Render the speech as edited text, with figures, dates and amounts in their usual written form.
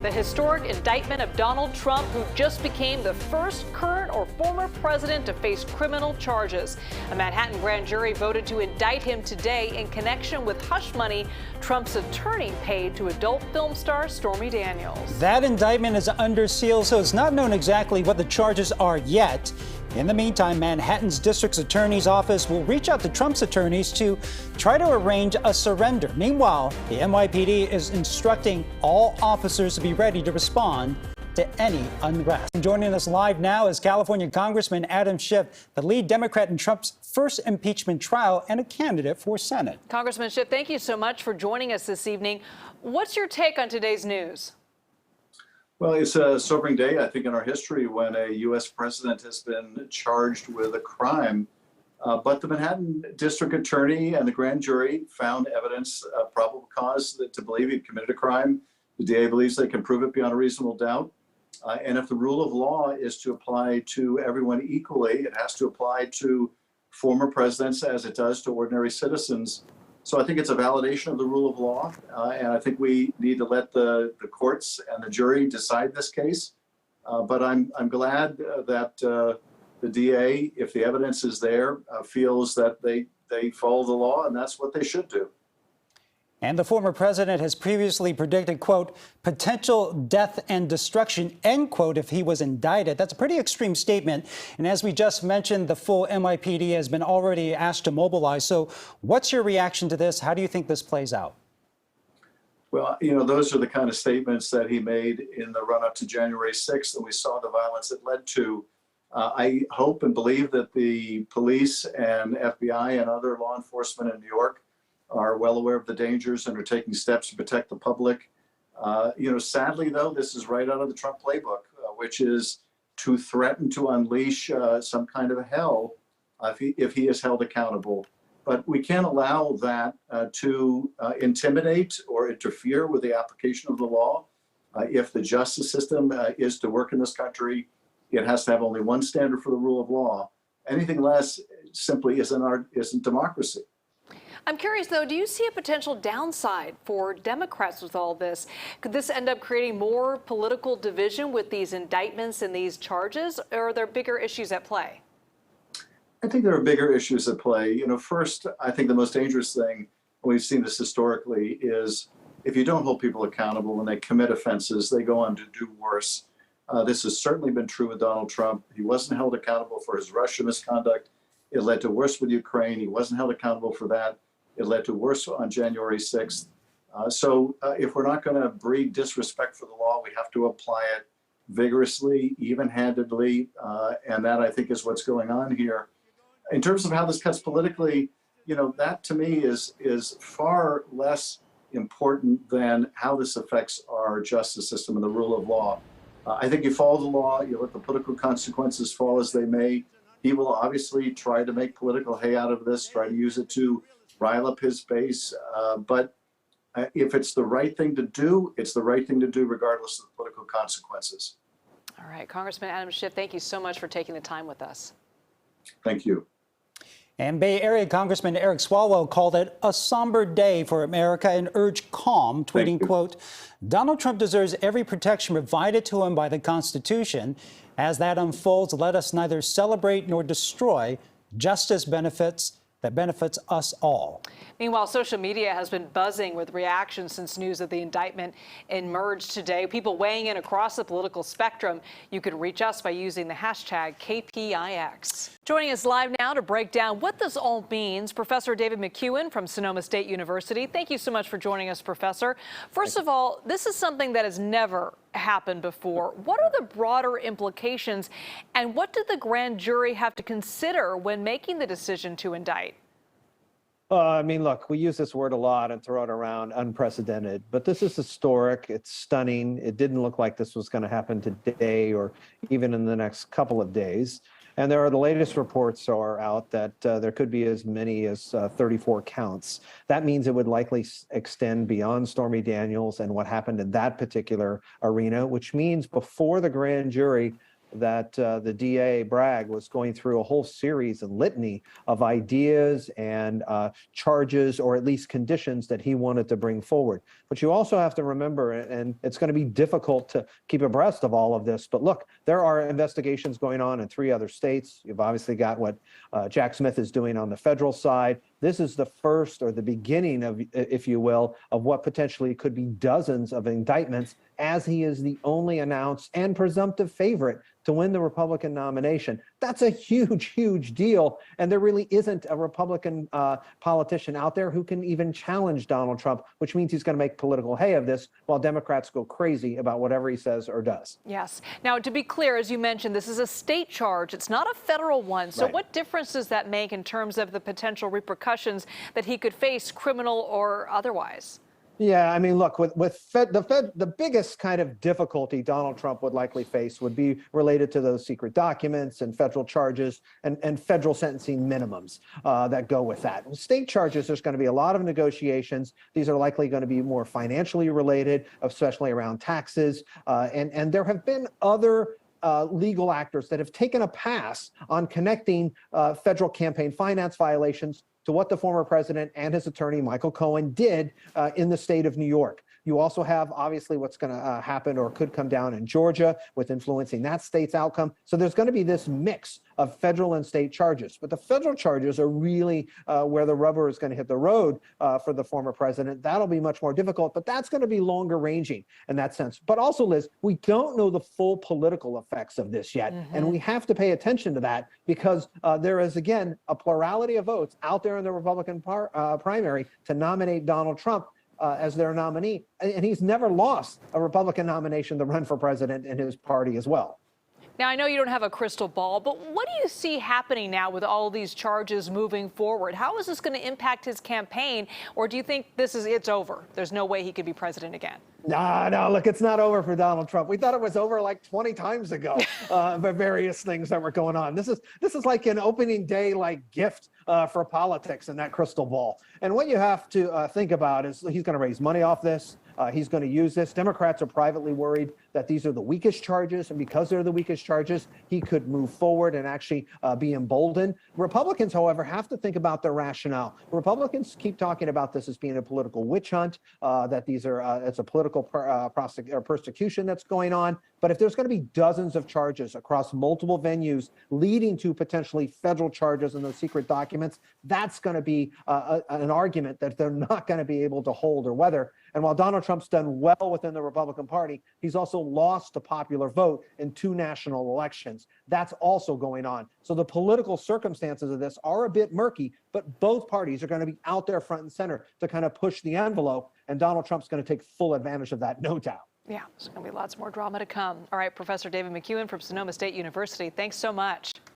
The historic indictment of Donald Trump, who just became the first current or former president to face criminal charges. A Manhattan grand jury voted to indict him today in connection with hush money Trump's attorney paid to adult film star Stormy Daniels. That indictment is under seal, so it's not known exactly what the charges are yet. In the meantime, Manhattan's district's attorney's office will reach out to Trump's attorneys to try to arrange a surrender. Meanwhile, the NYPD is instructing all officers to be ready to respond to any unrest. And joining us live now is California Congressman Adam Schiff, the lead Democrat in Trump's first impeachment trial and a candidate for Senate. Congressman Schiff, thank you so much for joining us this evening. What's your take on today's news? Well, it's a sobering day, I think, in our history when a U.S. president has been charged with a crime. But the Manhattan district attorney and the grand jury found evidence of probable cause to believe he committed a crime. The DA believes they can prove it beyond a reasonable doubt. And if the rule of law is to apply to everyone equally, it has to apply to former presidents as it does to ordinary citizens. So I think it's a validation of the rule of law, and I think we need to let the courts and the jury decide this case. But I'm glad that the DA, if the evidence is there, feels that they follow the law, and that's what they should do. And the former president has previously predicted, quote, potential death and destruction, end quote, if he was indicted. That's a pretty extreme statement. And as we just mentioned, the full NYPD has been already asked to mobilize. So what's your reaction to this? How do you think this plays out? Well, you know, those are the kind of statements that he made in the run up to January 6th, and we saw the violence it led to. I hope and believe that the police and FBI and other law enforcement in New York are well aware of the dangers and are taking steps to protect the public. Sadly, though, this is right out of the Trump playbook, which is to threaten to unleash some kind of hell if he is held accountable. But we can't allow that to intimidate or interfere with the application of the law. If the justice system is to work in this country, it has to have only one standard for the rule of law. Anything less simply isn't democracy. I'm curious, though, do you see a potential downside for Democrats with all this? Could this end up creating more political division with these indictments and these charges, or are there bigger issues at play? I think there are bigger issues at play. You know, first, I think the most dangerous thing, and we've seen this historically, is if you don't hold people accountable when they commit offenses, they go on to do worse. This has certainly been true with Donald Trump. He wasn't held accountable for his Russia misconduct. It led to worse with Ukraine. He wasn't held accountable for that. It led to worse on January 6th. So if we're not going to breed disrespect for the law, we have to apply it vigorously, even-handedly, and that, I think, is what's going on here. In terms of how this cuts politically, you know, that to me is far less important than how this affects our justice system and the rule of law. I think you follow the law, you let the political consequences fall as they may. He will obviously try to make political hay out of this, try to use it to rile up his base. But if it's the right thing to do, it's the right thing to do regardless of the political consequences. All right, Congressman Adam Schiff, thank you so much for taking the time with us. Thank you. And Bay Area Congressman Eric Swalwell called it a somber day for America and urged calm, tweeting, quote, Donald Trump deserves every protection provided to him by the Constitution. As that unfolds, let us neither celebrate nor destroy justice that benefits us all. Meanwhile, social media has been buzzing with reactions since news of the indictment emerged today. People weighing in across the political spectrum. You can reach us by using the hashtag KPIX. Joining us live now to break down what this all means, Professor David McCuan from Sonoma State University. Thank you so much for joining us, Professor. First of all, this is something that has never happened before. What are the broader implications, and what did the grand jury have to consider when making the decision to indict? I mean, look, we use this word a lot and throw it around, unprecedented, but this is historic. It's stunning. It didn't look like this was going to happen today or even in the next couple of days. And the latest reports are out that there could be as many as 34 counts. That means it would likely extend beyond Stormy Daniels and what happened in that particular arena, which means before the grand jury that the DA Bragg was going through a whole series and litany of ideas and charges, or at least conditions that he wanted to bring forward. But you also have to remember, and it's going to be difficult to keep abreast of all of this, but look, there are investigations going on in 3 other states. You've obviously got what Jack Smith is doing on the federal side. This is the first, or the beginning of, if you will, of what potentially could be dozens of indictments, as he is the only announced and presumptive favorite to win the Republican nomination. That's a huge, huge deal. And there really isn't a Republican politician out there who can even challenge Donald Trump, which means he's going to make political hay of this while Democrats go crazy about whatever he says or does. Yes. Now, to be clear, as you mentioned, this is a state charge. It's not a federal one. So Right. What difference does that make in terms of the potential repercussions that he could face, criminal or otherwise? Yeah, I mean, look, the biggest kind of difficulty Donald Trump would likely face would be related to those secret documents and federal charges and federal sentencing minimums that go with that. With state charges, there's going to be a lot of negotiations. These are likely going to be more financially related, especially around taxes. And there have been other legal actors that have taken a pass on connecting federal campaign finance violations to what the former president and his attorney, Michael Cohen, did in the state of New York. You also have, obviously, what's going to happen or could come down in Georgia with influencing that state's outcome. So there's going to be this mix of federal and state charges. But the federal charges are really where the rubber is going to hit the road for the former president. That'll be much more difficult, but that's going to be longer ranging in that sense. But also, Liz, we don't know the full political effects of this yet. And we have to pay attention to that because there is, again, a plurality of votes out there in the Republican primary to nominate Donald Trump as their nominee. And he's never lost a Republican nomination to run for president in his party as well. Now, I know you don't have a crystal ball, but what do you see happening now with all these charges moving forward? How is this going to impact his campaign? Or do you think it's over? There's no way he could be president again? No, look, it's not over for Donald Trump. We thought it was over like 20 times ago, by various things that were going on. This is like an opening day like gift for politics in that crystal ball. And what you have to think about is he's going to raise money off this. He's going to use this. Democrats are privately worried that these are the weakest charges, and because they're the weakest charges, he could move forward and actually be emboldened. Republicans, however, have to think about their rationale. Republicans keep talking about this as being a political witch hunt, that these are it's a political persecution that's going on. But if there's going to be dozens of charges across multiple venues leading to potentially federal charges in those secret documents, that's going to be an argument that they're not going to be able to hold or weather. And while Donald Trump's done well within the Republican Party, he's also lost the popular vote in 2 national elections. That's also going on. So the political circumstances of this are a bit murky, but both parties are going to be out there front and center to kind of push the envelope. And Donald Trump's going to take full advantage of that, no doubt. Yeah, there's going to be lots more drama to come. All right, Professor David McCuan from Sonoma State University, thanks so much.